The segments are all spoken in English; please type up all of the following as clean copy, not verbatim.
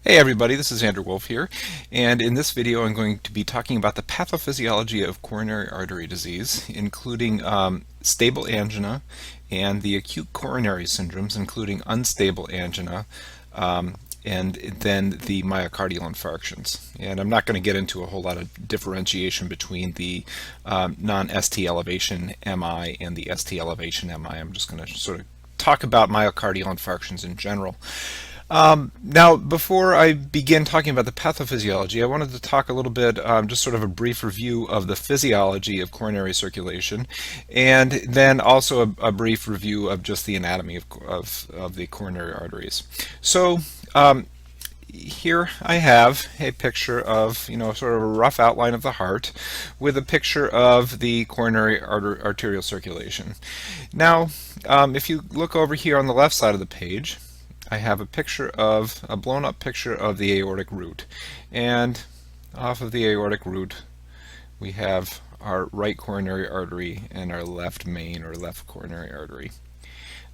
Hey everybody, this is Andrew Wolf here, and in this video I'm going to be talking about the pathophysiology of coronary artery disease, including stable angina and the acute coronary syndromes, including unstable angina, and then the myocardial infarctions. And I'm not going to get into a whole lot of differentiation between the non-ST elevation MI and the ST elevation MI. I'm just going to sort of talk about myocardial infarctions in general. Now, before I begin talking about the pathophysiology, I wanted to talk a little bit, just sort of a brief review of the physiology of coronary circulation, and then also a brief review of just the anatomy of the coronary arteries. So, here I have a picture of, sort of a rough outline of the heart with a picture of the coronary arterial circulation. Now, if you look over here on the left side of the page, I have a blown up picture of the aortic root, and off of the aortic root we have our right coronary artery and our left main or left coronary artery.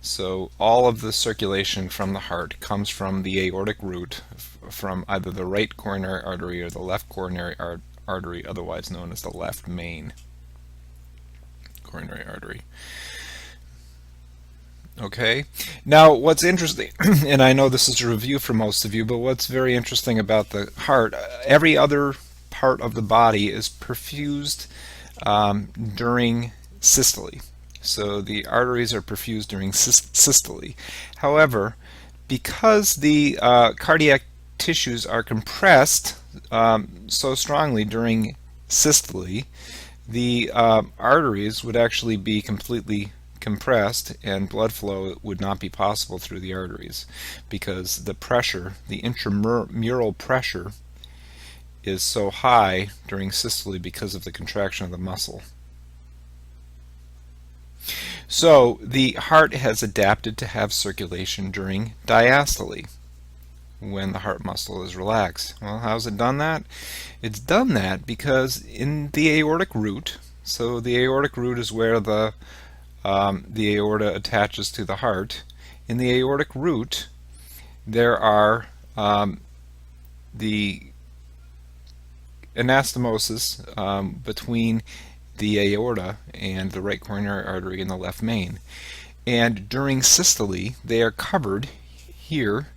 So all of the circulation from the heart comes from the aortic root, from either the right coronary artery or the left coronary artery, otherwise known as the left main coronary artery. Okay, now what's interesting, and I know this is a review for most of you, but what's very interesting about the heart, every other part of the body is perfused during systole. So the arteries are perfused during systole. However, because the cardiac tissues are compressed so strongly during systole, the arteries would actually be completely compressed and blood flow would not be possible through the arteries because the pressure, the intramural pressure, is so high during systole because of the contraction of the muscle. So the heart has adapted to have circulation during diastole, when the heart muscle is relaxed. Well, how's it done that? It's done that because in the aortic root, so the aortic root is where the aorta attaches to the heart. In the aortic root, there are the anastomosis between the aorta and the right coronary artery and the left main. And during systole, they are covered here.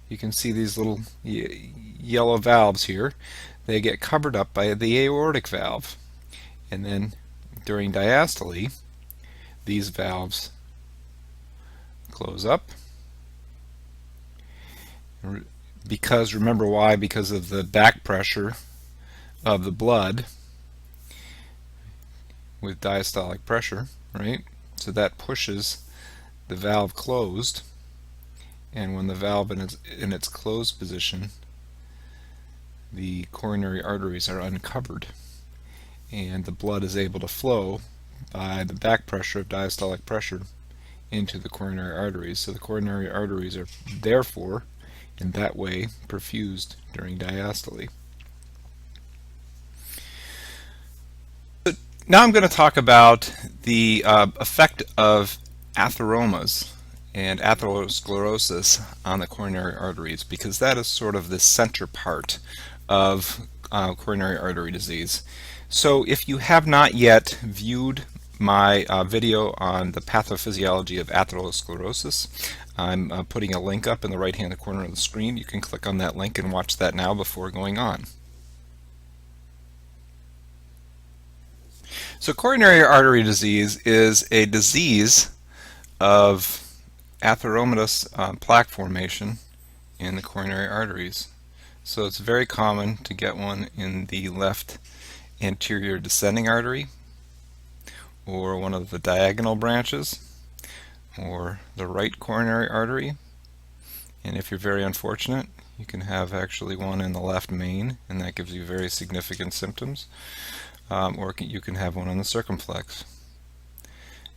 You can see these little yellow valves here. They get covered up by the aortic valve. And then during diastole, these valves close up. Because, remember why? Because of the back pressure of the blood with diastolic pressure, right? So that pushes the valve closed, and when the valve in its closed position, the coronary arteries are uncovered, and the blood is able to flow by the back pressure of diastolic pressure into the coronary arteries. So the coronary arteries are therefore, in that way, perfused during diastole. Now I'm going to talk about the effect of atheromas and atherosclerosis on the coronary arteries, because that is sort of the center part of coronary artery disease. So if you have not yet viewed my video on the pathophysiology of atherosclerosis, I'm putting a link up in the right hand corner of the screen. You can click on that link and watch that now before going on. So coronary artery disease is a disease of atheromatous plaque formation in the coronary arteries. So it's very common to get one in the left anterior descending artery, or one of the diagonal branches, or the right coronary artery. And if you're very unfortunate, you can have actually one in the left main, and that gives you very significant symptoms. Or you can have one on the circumflex.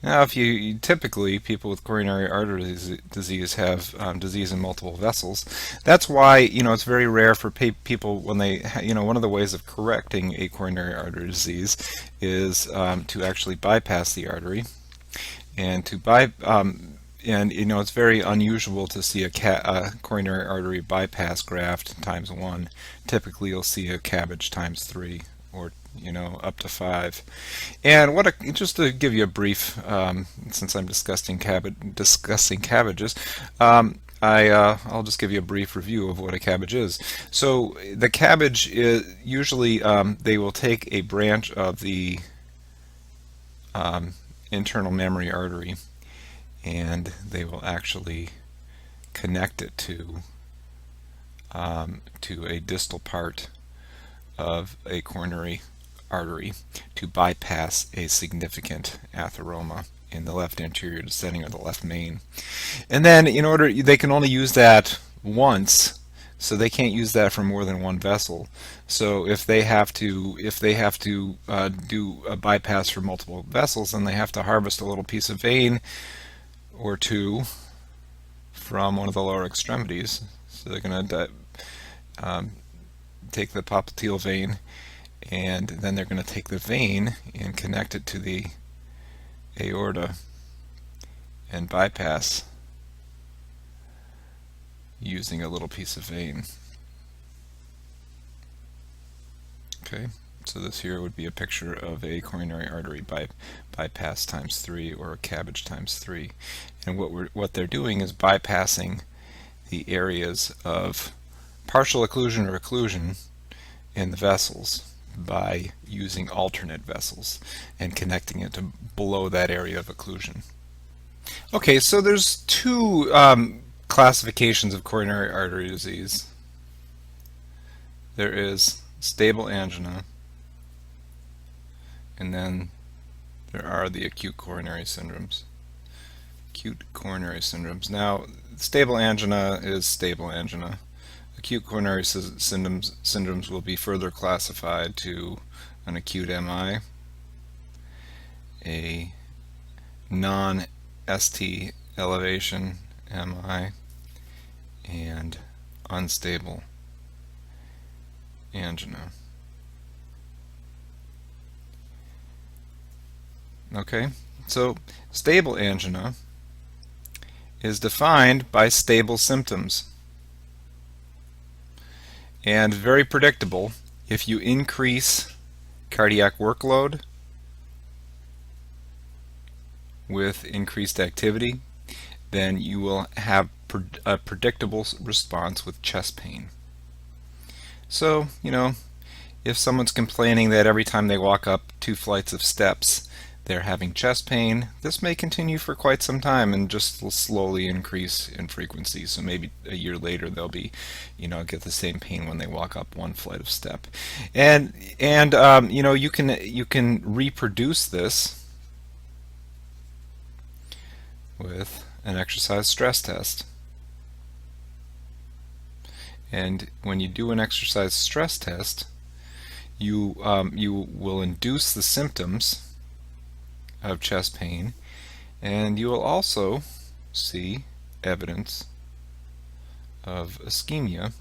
Now, typically people with coronary artery disease have disease in multiple vessels. That's why it's very rare for people when they one of the ways of correcting a coronary artery disease is to actually bypass the artery, and and you know, it's very unusual to see a coronary artery bypass graft times 1. Typically you'll see a cabbage times 3, or you know, up to 5. And just to give you a brief, since I'm discussing cabbages, I'll just give you a brief review of what a cabbage is. So the cabbage is usually they will take a branch of the internal mammary artery, and they will actually connect it to a distal part of a coronary artery to bypass a significant atheroma in the left anterior descending or the left main. And then they can only use that once, so they can't use that for more than one vessel. So if they have to do a bypass for multiple vessels, then they have to harvest a little piece of vein or two from one of the lower extremities. So they're going to take the popliteal vein, and then they're going to take the vein and connect it to the aorta and bypass using a little piece of vein. Okay, so this here would be a picture of a coronary artery bypass times 3, or a cabbage times 3. And what they're doing is bypassing the areas of partial occlusion or occlusion in the vessels by using alternate vessels and connecting it to below that area of occlusion. Okay, so there's two classifications of coronary artery disease. There is stable angina, and then there are the acute coronary syndromes. Acute coronary syndromes. Now, stable angina is stable angina. Acute coronary syndromes will be further classified to an acute MI, a non-ST elevation MI, and unstable angina. Okay, so stable angina is defined by stable symptoms and very predictable. If you increase cardiac workload with increased activity, then you will have a predictable response with chest pain. So, you know, if someone's complaining that every time they walk up 2 flights of steps they're having chest pain, this may continue for quite some time and just will slowly increase in frequency. So maybe a year later they'll be, get the same pain when they walk up 1 flight of step. And you can reproduce this with an exercise stress test. And when you do an exercise stress test, you will induce the symptoms of chest pain, and you will also see evidence of ischemia.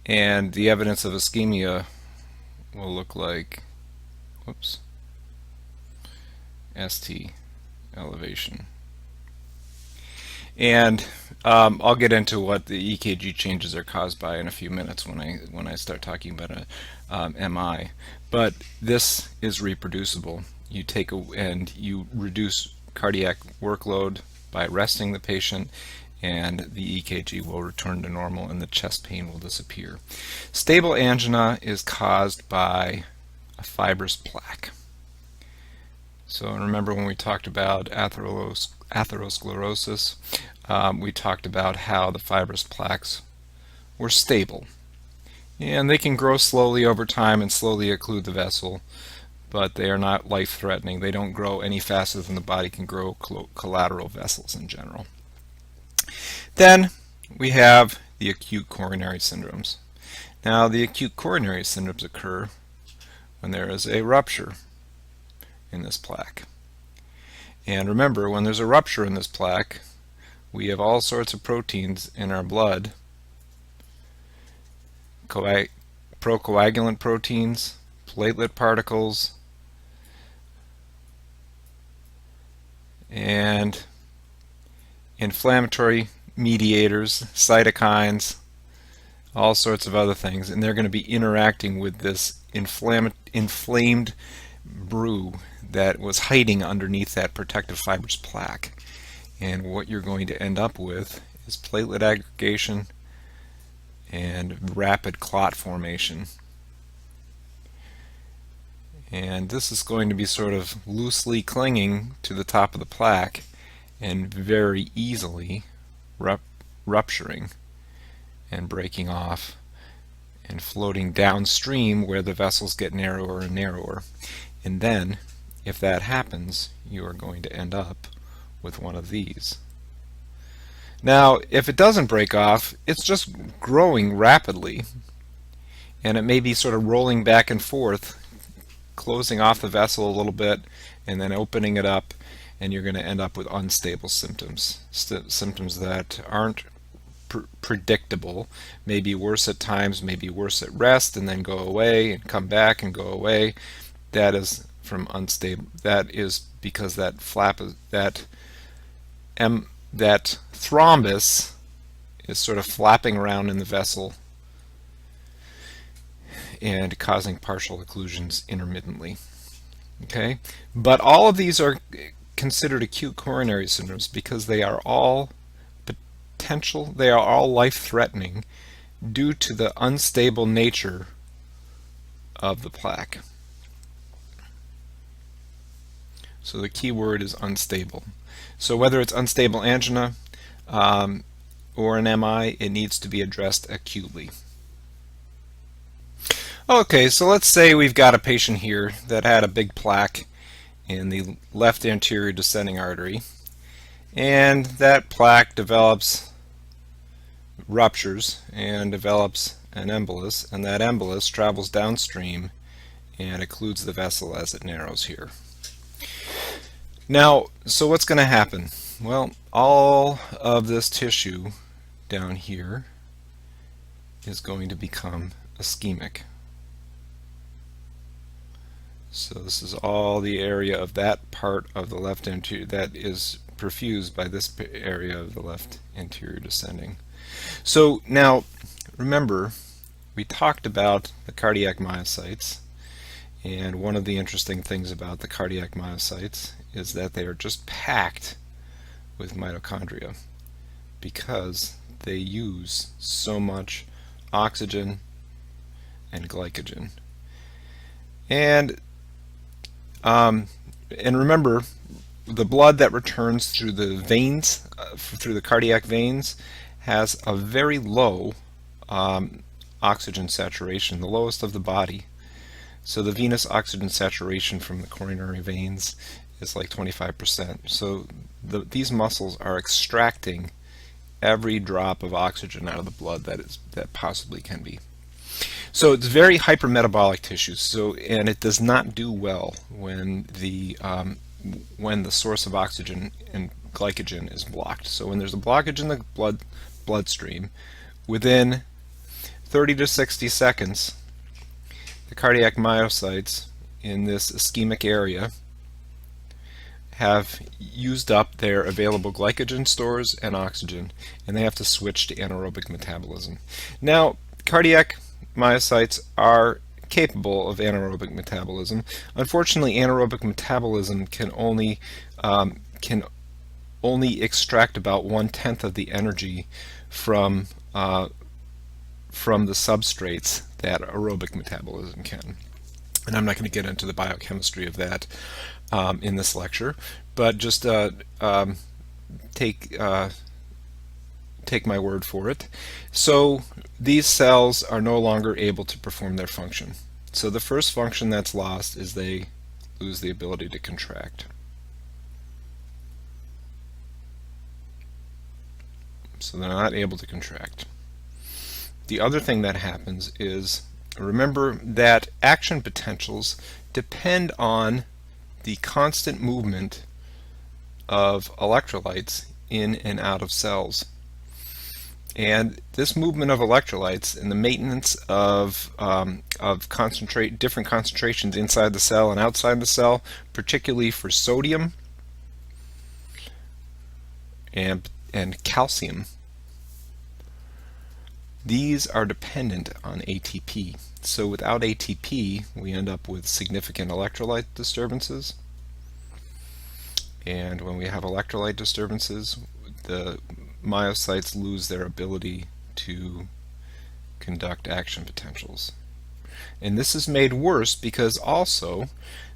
And the evidence of ischemia will look like, ST elevation. And I'll get into what the EKG changes are caused by in a few minutes when I start talking about a MI. But this is reproducible. You take and you reduce cardiac workload by resting the patient, and the EKG will return to normal and the chest pain will disappear. Stable angina is caused by a fibrous plaque. So remember when we talked about atherosclerosis, we talked about how the fibrous plaques were stable. And they can grow slowly over time and slowly occlude the vessel, but they are not life-threatening. They don't grow any faster than the body can grow collateral vessels in general. Then we have the acute coronary syndromes. Now, the acute coronary syndromes occur when there is a rupture in this plaque. And remember, when there's a rupture in this plaque, we have all sorts of proteins in our blood, procoagulant proteins, platelet particles, and inflammatory mediators, cytokines, all sorts of other things, and they're going to be interacting with this inflamed brew that was hiding underneath that protective fibrous plaque. And what you're going to end up with is platelet aggregation and rapid clot formation. And this is going to be sort of loosely clinging to the top of the plaque and very easily rupturing and breaking off and floating downstream where the vessels get narrower and narrower. And then, if that happens, you are going to end up with one of these. Now, if it doesn't break off, it's just growing rapidly, and it may be sort of rolling back and forth, closing off the vessel a little bit and then opening it up, and you're going to end up with unstable symptoms, symptoms that aren't predictable, maybe worse at times, maybe worse at rest, and then go away and come back and go away. That is from unstable. That is because that thrombus is sort of flapping around in the vessel and causing partial occlusions intermittently. Okay, but all of these are considered acute coronary syndromes because they are all they are all life-threatening due to the unstable nature of the plaque. So the key word is unstable. So whether it's unstable angina or an MI, it needs to be addressed acutely. Okay, so let's say we've got a patient here that had a big plaque in the left anterior descending artery, and that plaque ruptures and develops an embolus, and that embolus travels downstream and occludes the vessel as it narrows here. Now, so what's going to happen? Well, all of this tissue down here is going to become ischemic. So this is all the area of that part of the left anterior that is perfused by this area of the left anterior descending. So now, remember, we talked about the cardiac myocytes, and one of the interesting things about the cardiac myocytes is that they are just packed with mitochondria because they use so much oxygen and glycogen. And remember, the blood that returns through the veins, through the cardiac veins, has a very low oxygen saturation, the lowest of the body. So the venous oxygen saturation from the coronary veins is like 25%. So these muscles are extracting every drop of oxygen out of the blood that possibly can be. So it's very hypermetabolic tissue. So, and it does not do well when the source of oxygen and glycogen is blocked. So when there's a blockage in the bloodstream, within 30 to 60 seconds, the cardiac myocytes in this ischemic area have used up their available glycogen stores and oxygen, and they have to switch to anaerobic metabolism. Now, cardiac myocytes are capable of anaerobic metabolism. Unfortunately, anaerobic metabolism can only extract about 1/10 of the energy from the substrates that aerobic metabolism can. And I'm not going to get into the biochemistry of that in this lecture, but just take my word for it. So these cells are no longer able to perform their function. So the first function that's lost is they lose the ability to contract. So they're not able to contract. The other thing that happens is, remember that action potentials depend on the constant movement of electrolytes in and out of cells. And this movement of electrolytes and the maintenance of different concentrations inside the cell and outside the cell, particularly for sodium, and calcium. These are dependent on ATP. So without ATP, we end up with significant electrolyte disturbances. And when we have electrolyte disturbances, the myocytes lose their ability to conduct action potentials. And this is made worse because also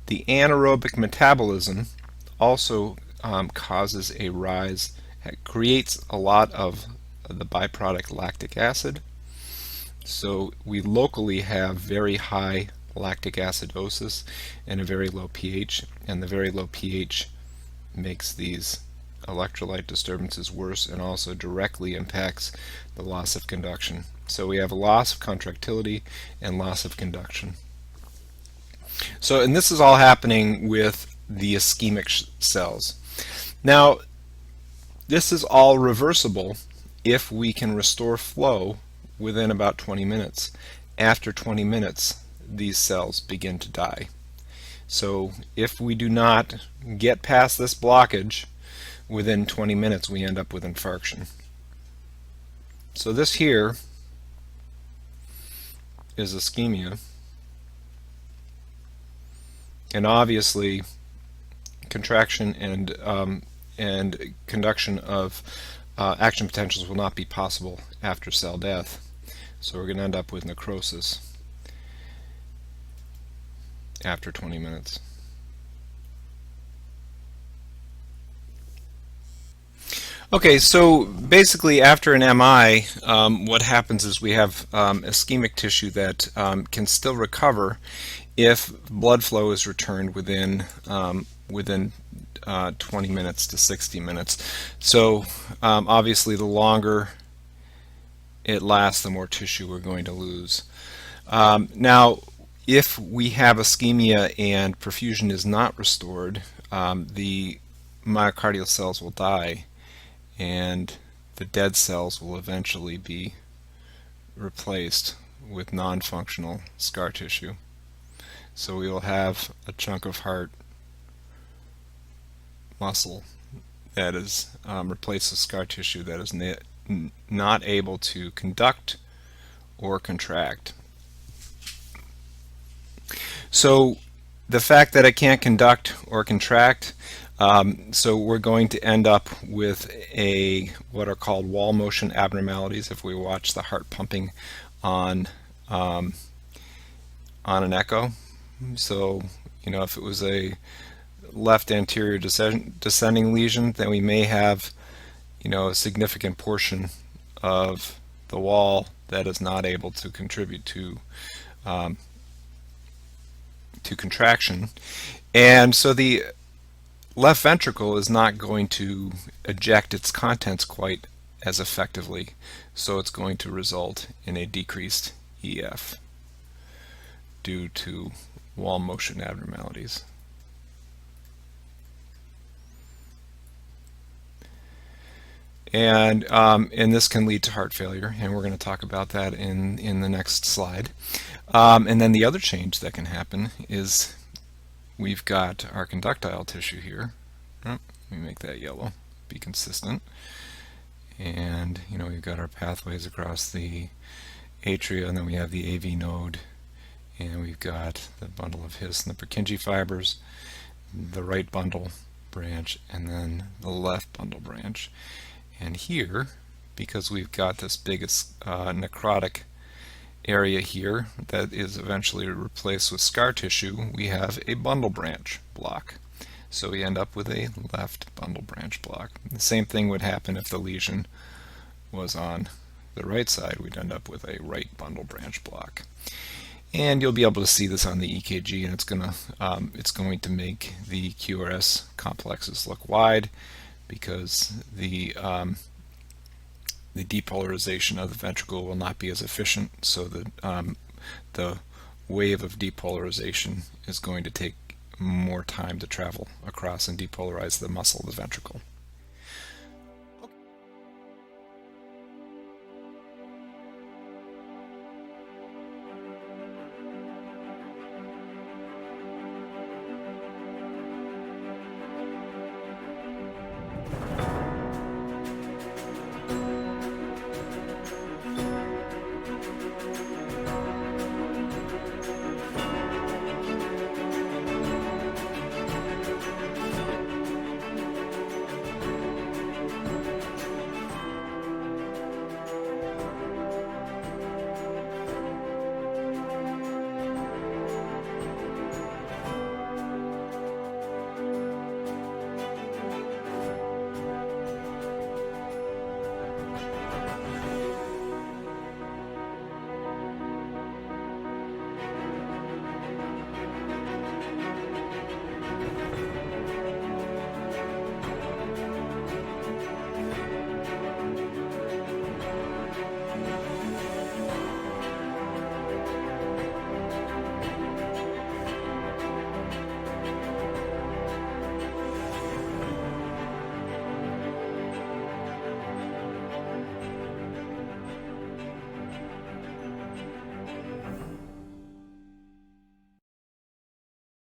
the anaerobic metabolism also causes a rise, creates a lot of the byproduct lactic acid. So we locally have very high lactic acidosis and a very low pH, and the very low pH makes these electrolyte disturbances worse and also directly impacts the loss of conduction. So we have a loss of contractility and loss of conduction. So, and this is all happening with the ischemic cells. Now, this is all reversible if we can restore flow within about 20 minutes. After 20 minutes, these cells begin to die. So if we do not get past this blockage within 20 minutes, we end up with infarction. So this here is ischemia, and obviously contraction and conduction of action potentials will not be possible after cell death. So we're going to end up with necrosis after 20 minutes. Okay, so basically after an MI, what happens is we have ischemic tissue that can still recover if blood flow is returned within 20 minutes to 60 minutes. So obviously the longer it lasts, the more tissue we're going to lose. Now, if we have ischemia and perfusion is not restored, the myocardial cells will die, and the dead cells will eventually be replaced with non-functional scar tissue. So we will have a chunk of heart muscle that is replaced with scar tissue that is not able to conduct or contract. So the fact that it can't conduct or contract, so we're going to end up with what are called wall motion abnormalities if we watch the heart pumping on an echo. So, you know, if it was a left anterior descending lesion, then we may have, you know, a significant portion of the wall that is not able to contribute to contraction. And so the left ventricle is not going to eject its contents quite as effectively, so it's going to result in a decreased EF due to wall motion abnormalities. And this can lead to heart failure, and we're going to talk about that in the next slide. And then the other change that can happen is we've got our conductile tissue here. Let me make that yellow, be consistent. And you know, we've got our pathways across the atria, and then we have the AV node, and we've got the bundle of His and the Purkinje fibers, the right bundle branch, and then the left bundle branch. And here, because we've got this biggest necrotic area here that is eventually replaced with scar tissue, we have a bundle branch block. So we end up with a left bundle branch block. The same thing would happen if the lesion was on the right side. We'd end up with a right bundle branch block. And you'll be able to see this on the EKG, and it's going to make the QRS complexes look wide, because the depolarization of the ventricle will not be as efficient, so the wave of depolarization is going to take more time to travel across and depolarize the muscle of the ventricle.